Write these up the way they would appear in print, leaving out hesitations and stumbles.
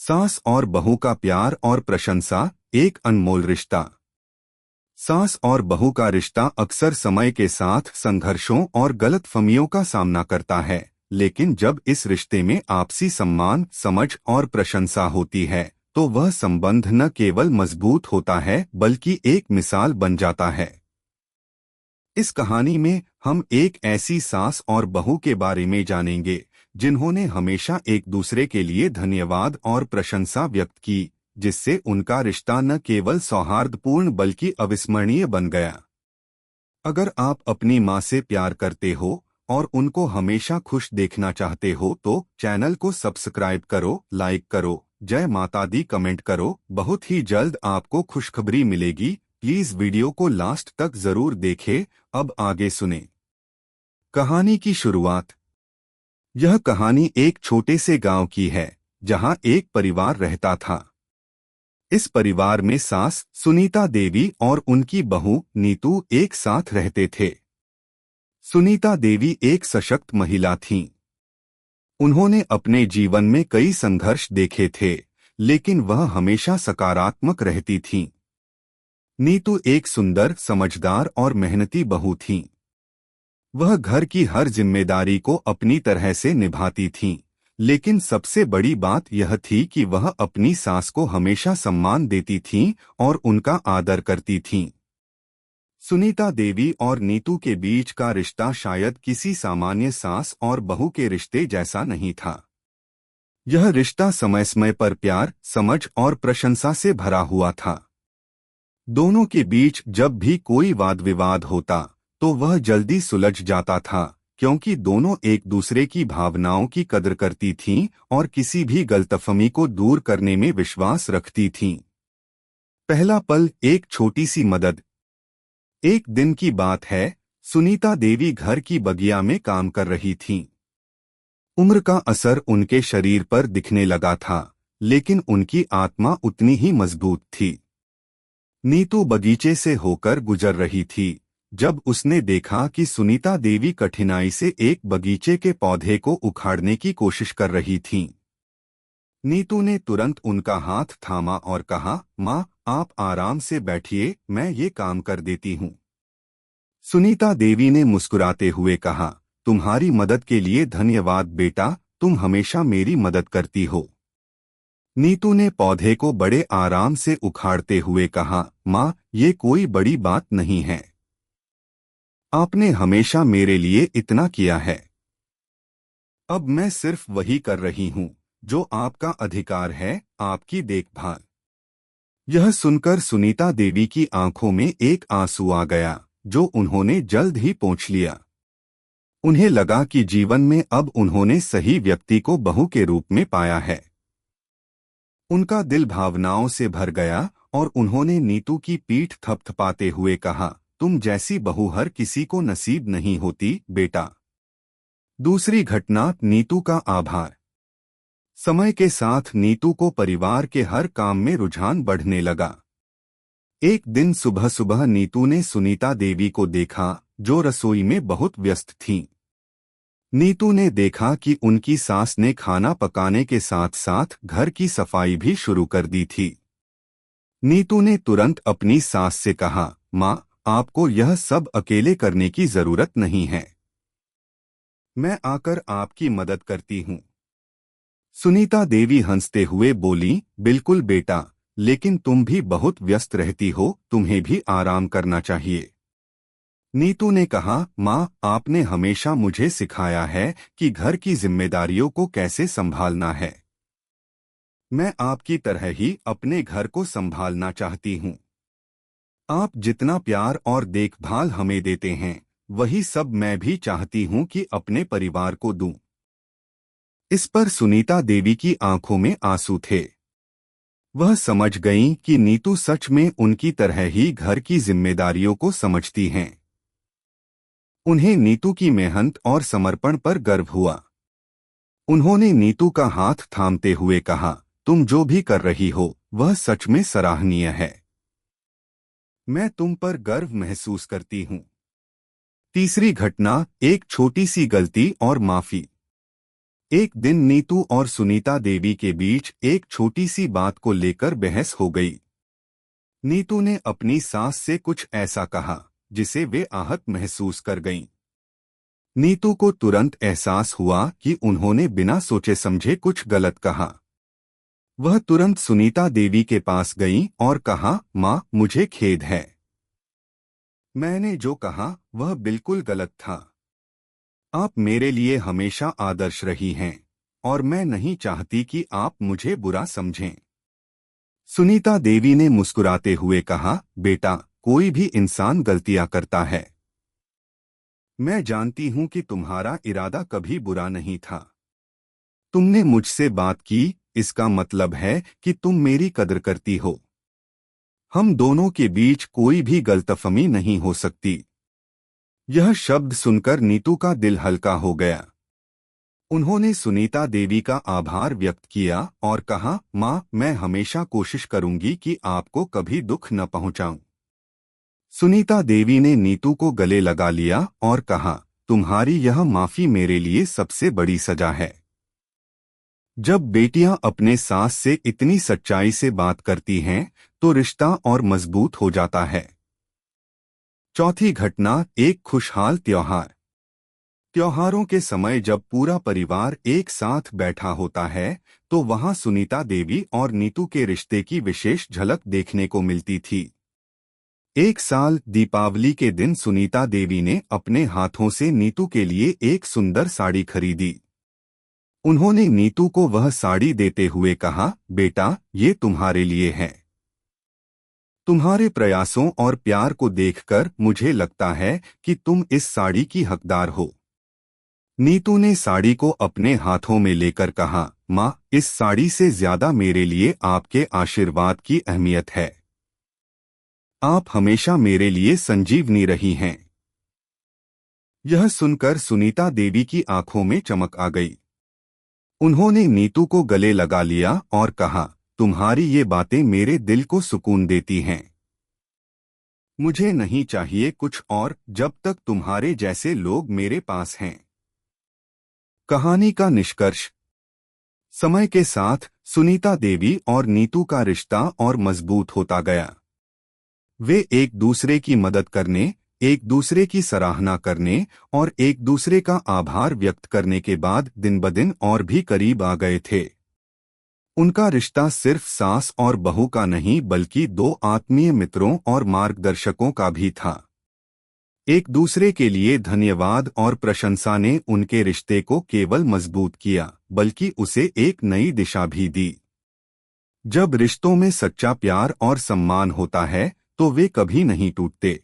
सास और बहू का प्यार और प्रशंसा, एक अनमोल रिश्ता। सास और बहू का रिश्ता अक्सर समय के साथ संघर्षों और गलतफहमियों का सामना करता है, लेकिन जब इस रिश्ते में आपसी सम्मान, समझ और प्रशंसा होती है, तो वह संबंध न केवल मजबूत होता है बल्कि एक मिसाल बन जाता है। इस कहानी में हम एक ऐसी सास और बहू के बारे में जानेंगे जिन्होंने हमेशा एक दूसरे के लिए धन्यवाद और प्रशंसा व्यक्त की, जिससे उनका रिश्ता न केवल सौहार्दपूर्ण बल्कि अविस्मरणीय बन गया। अगर आप अपनी माँ से प्यार करते हो और उनको हमेशा खुश देखना चाहते हो तो चैनल को सब्सक्राइब करो, लाइक करो, जय माता दी कमेंट करो। बहुत ही जल्द आपको खुशखबरी मिलेगी। प्लीज वीडियो को लास्ट तक जरूर देखें। अब आगे सुने कहानी की शुरुआत। यह कहानी एक छोटे से गांव की है जहां एक परिवार रहता था। इस परिवार में सास सुनीता देवी और उनकी बहू नीतू एक साथ रहते थे। सुनीता देवी एक सशक्त महिला थीं। उन्होंने अपने जीवन में कई संघर्ष देखे थे, लेकिन वह हमेशा सकारात्मक रहती थीं। नीतू एक सुंदर, समझदार और मेहनती बहू थीं। वह घर की हर जिम्मेदारी को अपनी तरह से निभाती थीं, लेकिन सबसे बड़ी बात यह थी कि वह अपनी सास को हमेशा सम्मान देती थीं और उनका आदर करती थीं। सुनीता देवी और नीतू के बीच का रिश्ता शायद किसी सामान्य सास और बहू के रिश्ते जैसा नहीं था। यह रिश्ता समय समय पर प्यार, समझ और प्रशंसा से भरा हुआ था। दोनों के बीच जब भी कोई वाद विवाद होता तो वह जल्दी सुलझ जाता था, क्योंकि दोनों एक दूसरे की भावनाओं की कदर करती थीं और किसी भी गलतफहमी को दूर करने में विश्वास रखती थीं। पहला पल, एक छोटी सी मदद। एक दिन की बात है, सुनीता देवी घर की बगिया में काम कर रही थीं। उम्र का असर उनके शरीर पर दिखने लगा था, लेकिन उनकी आत्मा उतनी ही मजबूत थी। नीतू बगीचे से होकर गुजर रही थी जब उसने देखा कि सुनीता देवी कठिनाई से एक बगीचे के पौधे को उखाड़ने की कोशिश कर रही थीं। नीतू ने तुरंत उनका हाथ थामा और कहा, माँ, आप आराम से बैठिए, मैं ये काम कर देती हूँ। सुनीता देवी ने मुस्कुराते हुए कहा, तुम्हारी मदद के लिए धन्यवाद बेटा, तुम हमेशा मेरी मदद करती हो। नीतू ने पौधे को बड़े आराम से उखाड़ते हुए कहा, माँ, ये कोई बड़ी बात नहीं है। आपने हमेशा मेरे लिए इतना किया है। अब मैं सिर्फ वही कर रही हूँ जो आपका अधिकार है, आपकी देखभाल। यह सुनकर सुनीता देवी की आंखों में एक आंसू आ गया, जो उन्होंने जल्द ही पोंछ लिया। उन्हें लगा कि जीवन में अब उन्होंने सही व्यक्ति को बहू के रूप में पाया है। उनका दिल भावनाओं से भर गया और उन्होंने नीतू की पीठ थपथपाते हुए कहा, तुम जैसी बहू हर किसी को नसीब नहीं होती बेटा। दूसरी घटना, नीतू का आभार। समय के साथ नीतू को परिवार के हर काम में रुझान बढ़ने लगा। एक दिन सुबह सुबह नीतू ने सुनीता देवी को देखा, जो रसोई में बहुत व्यस्त थीं। नीतू ने देखा कि उनकी सास ने खाना पकाने के साथ साथ घर की सफाई भी शुरू कर दी थी। नीतू ने तुरंत अपनी सास से कहा, माँ, आपको यह सब अकेले करने की जरूरत नहीं है, मैं आकर आपकी मदद करती हूँ। सुनीता देवी हंसते हुए बोली, बिल्कुल बेटा, लेकिन तुम भी बहुत व्यस्त रहती हो, तुम्हें भी आराम करना चाहिए। नीतू ने कहा, माँ, आपने हमेशा मुझे सिखाया है कि घर की जिम्मेदारियों को कैसे संभालना है। मैं आपकी तरह ही अपने घर को संभालना चाहती हूँ। आप जितना प्यार और देखभाल हमें देते हैं, वही सब मैं भी चाहती हूँ कि अपने परिवार को दूं। इस पर सुनीता देवी की आंखों में आंसू थे। वह समझ गईं कि नीतू सच में उनकी तरह ही घर की जिम्मेदारियों को समझती हैं। उन्हें नीतू की मेहनत और समर्पण पर गर्व हुआ। उन्होंने नीतू का हाथ थामते हुए कहा, तुम जो भी कर रही हो वह सच में सराहनीय है। मैं तुम पर गर्व महसूस करती हूँ। तीसरी घटना, एक छोटी सी गलती और माफी। एक दिन नीतू और सुनीता देवी के बीच एक छोटी सी बात को लेकर बहस हो गई। नीतू ने अपनी सास से कुछ ऐसा कहा जिसे वे आहत महसूस कर गईं। नीतू को तुरंत एहसास हुआ कि उन्होंने बिना सोचे समझे कुछ गलत कहा। वह तुरंत सुनीता देवी के पास गई और कहा, माँ, मुझे खेद है। मैंने जो कहा वह बिल्कुल गलत था। आप मेरे लिए हमेशा आदर्श रही हैं और मैं नहीं चाहती कि आप मुझे बुरा समझें। सुनीता देवी ने मुस्कुराते हुए कहा, बेटा, कोई भी इंसान गलतियां करता है। मैं जानती हूं कि तुम्हारा इरादा कभी बुरा नहीं था। तुमने मुझसे बात की, इसका मतलब है कि तुम मेरी कदर करती हो। हम दोनों के बीच कोई भी गलतफहमी नहीं हो सकती। यह शब्द सुनकर नीतू का दिल हल्का हो गया। उन्होंने सुनीता देवी का आभार व्यक्त किया और कहा, माँ, मैं हमेशा कोशिश करूंगी कि आपको कभी दुख न पहुंचाऊं। सुनीता देवी ने नीतू को गले लगा लिया और कहा, तुम्हारी यह माफी मेरे लिए सबसे बड़ी सजा है। जब बेटियां अपने सास से इतनी सच्चाई से बात करती हैं तो रिश्ता और मजबूत हो जाता है। चौथी घटना, एक खुशहाल त्योहार। त्योहारों के समय जब पूरा परिवार एक साथ बैठा होता है तो वहां सुनीता देवी और नीतू के रिश्ते की विशेष झलक देखने को मिलती थी। एक साल दीपावली के दिन सुनीता देवी ने अपने हाथों से नीतू के लिए एक सुंदर साड़ी खरीदी। उन्होंने नीतू को वह साड़ी देते हुए कहा, बेटा, ये तुम्हारे लिए है। तुम्हारे प्रयासों और प्यार को देखकर मुझे लगता है कि तुम इस साड़ी की हकदार हो। नीतू ने साड़ी को अपने हाथों में लेकर कहा, माँ, इस साड़ी से ज्यादा मेरे लिए आपके आशीर्वाद की अहमियत है। आप हमेशा मेरे लिए संजीवनी रही हैं। यह सुनकर सुनीता देवी की आंखों में चमक आ गई। उन्होंने नीतू को गले लगा लिया और कहा, तुम्हारी ये बातें मेरे दिल को सुकून देती हैं। मुझे नहीं चाहिए कुछ और जब तक तुम्हारे जैसे लोग मेरे पास हैं। कहानी का निष्कर्ष। समय के साथ सुनीता देवी और नीतू का रिश्ता और मजबूत होता गया। वे एक दूसरे की मदद करने, एक दूसरे की सराहना करने और एक दूसरे का आभार व्यक्त करने के बाद दिन ब दिन और भी करीब आ गए थे। उनका रिश्ता सिर्फ सास और बहू का नहीं बल्कि दो आत्मीय मित्रों और मार्गदर्शकों का भी था। एक दूसरे के लिए धन्यवाद और प्रशंसा ने उनके रिश्ते को केवल मजबूत किया बल्कि उसे एक नई दिशा भी दी। जब रिश्तों में सच्चा प्यार और सम्मान होता है तो वे कभी नहीं टूटते।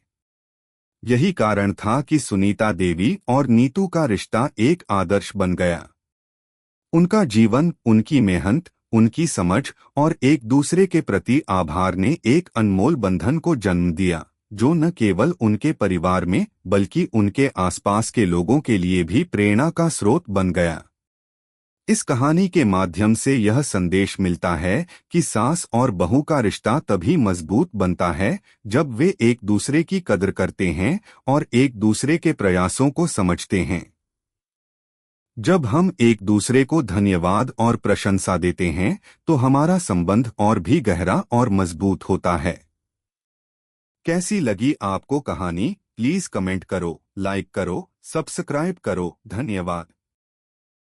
यही कारण था कि सुनीता देवी और नीतू का रिश्ता एक आदर्श बन गया। उनका जीवन, उनकी मेहनत, उनकी समझ और एक दूसरे के प्रति आभार ने एक अनमोल बंधन को जन्म दिया जो न केवल उनके परिवार में बल्कि उनके आसपास के लोगों के लिए भी प्रेरणा का स्रोत बन गया। इस कहानी के माध्यम से यह संदेश मिलता है कि सास और बहू का रिश्ता तभी मजबूत बनता है जब वे एक दूसरे की कदर करते हैं और एक दूसरे के प्रयासों को समझते हैं। जब हम एक दूसरे को धन्यवाद और प्रशंसा देते हैं तो हमारा संबंध और भी गहरा और मजबूत होता है। कैसी लगी आपको कहानी? प्लीज कमेंट करो, लाइक करो, सब्सक्राइब करो। धन्यवाद।